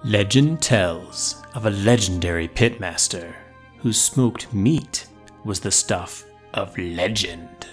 Legend tells of a legendary pitmaster whose smoked meat was the stuff of legend.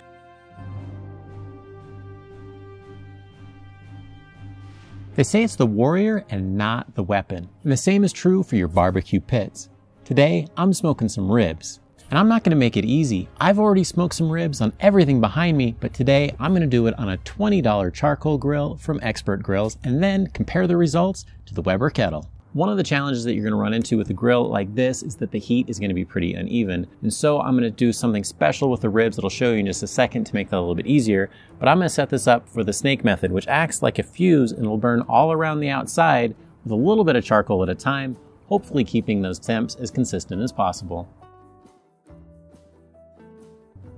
They say it's the warrior and not the weapon. And the same is true for your barbecue pits. Today, I'm smoking some ribs. And I'm not gonna make it easy. I've already smoked some ribs on everything behind me, but today I'm gonna do it on a $20 charcoal grill from Expert Grills and then compare the results to the Weber kettle. One of the challenges that you're gonna run into with a grill like this is that the heat is gonna be pretty uneven. And so I'm gonna do something special with the ribs that I'll show you in just a second to make that a little bit easier. But I'm gonna set this up for the snake method, which acts like a fuse and will burn all around the outside with a little bit of charcoal at a time, hopefully keeping those temps as consistent as possible.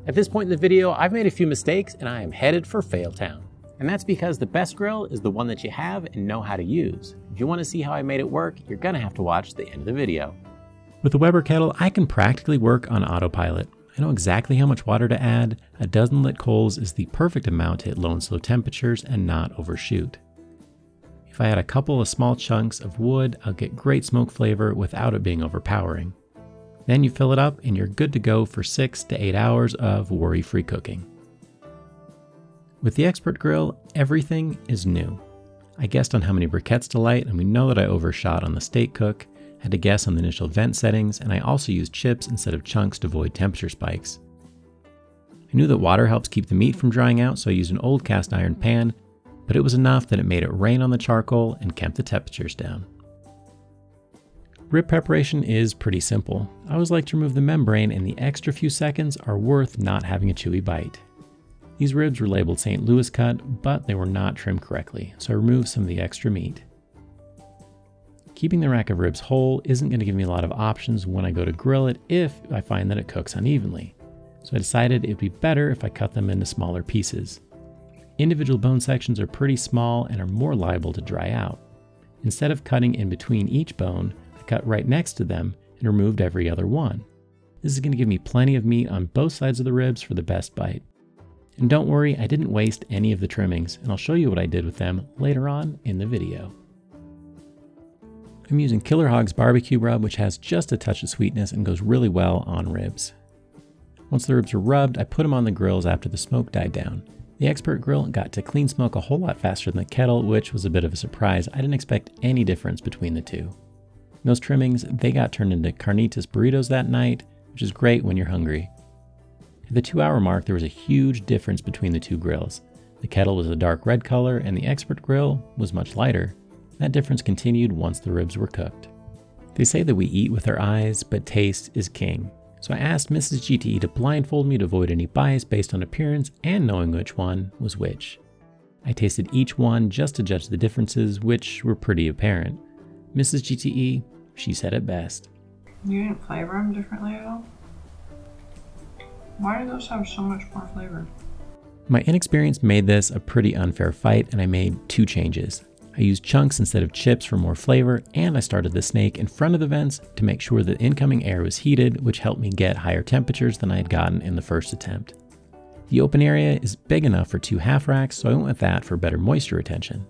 At this point in the video, I've made a few mistakes and I am headed for Failtown. And that's because the best grill is the one that you have and know how to use. If you want to see how I made it work, you're gonna have to watch the end of the video. With the Weber kettle, I can practically work on autopilot. I know exactly how much water to add. A dozen lit coals is the perfect amount to hit low and slow temperatures and not overshoot. If I add a couple of small chunks of wood, I'll get great smoke flavor without it being overpowering. Then you fill it up and you're good to go for 6 to 8 hours of worry-free cooking. With the Expert Grill, everything is new. I guessed on how many briquettes to light, and we know that I overshot on the steak cook, had to guess on the initial vent settings, and I also used chips instead of chunks to avoid temperature spikes. I knew that water helps keep the meat from drying out, so I used an old cast iron pan, but it was enough that it made it rain on the charcoal and kept the temperatures down. Rib preparation is pretty simple. I always like to remove the membrane, and the extra few seconds are worth not having a chewy bite. These ribs were labeled St. Louis cut, but they were not trimmed correctly, so I removed some of the extra meat. Keeping the rack of ribs whole isn't going to give me a lot of options when I go to grill it if I find that it cooks unevenly. So I decided it'd be better if I cut them into smaller pieces. Individual bone sections are pretty small and are more liable to dry out. Instead of cutting in between each bone, I cut right next to them and removed every other one. This is going to give me plenty of meat on both sides of the ribs for the best bite. And don't worry, I didn't waste any of the trimmings, and I'll show you what I did with them later on in the video. I'm using Killer Hog's barbecue rub, which has just a touch of sweetness and goes really well on ribs. Once the ribs were rubbed, I put them on the grills after the smoke died down. The Expert Grill got to clean smoke a whole lot faster than the kettle, which was a bit of a surprise. I didn't expect any difference between the two. Those trimmings, they got turned into carnitas burritos that night, which is great when you're hungry. At the 2-hour mark, there was a huge difference between the two grills. The kettle was a dark red color and the Expert Grill was much lighter. That difference continued once the ribs were cooked. They say that we eat with our eyes, but taste is king. So I asked Mrs. GTE to blindfold me to avoid any bias based on appearance and knowing which one was which. I tasted each one just to judge the differences, which were pretty apparent. Mrs. GTE, she said it best. You didn't flavor them differently at all? Why do those have so much more flavor? My inexperience made this a pretty unfair fight, and I made 2 changes. I used chunks instead of chips for more flavor, and I started the snake in front of the vents to make sure that incoming air was heated, which helped me get higher temperatures than I had gotten in the first attempt. The open area is big enough for 2 half racks, so I went with that for better moisture retention.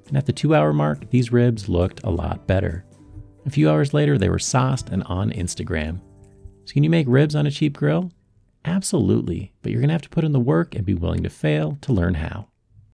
And at the 2-hour mark, these ribs looked a lot better. A few hours later, they were sauced and on Instagram. So can you make ribs on a cheap grill? Absolutely, but you're gonna have to put in the work and be willing to fail to learn how.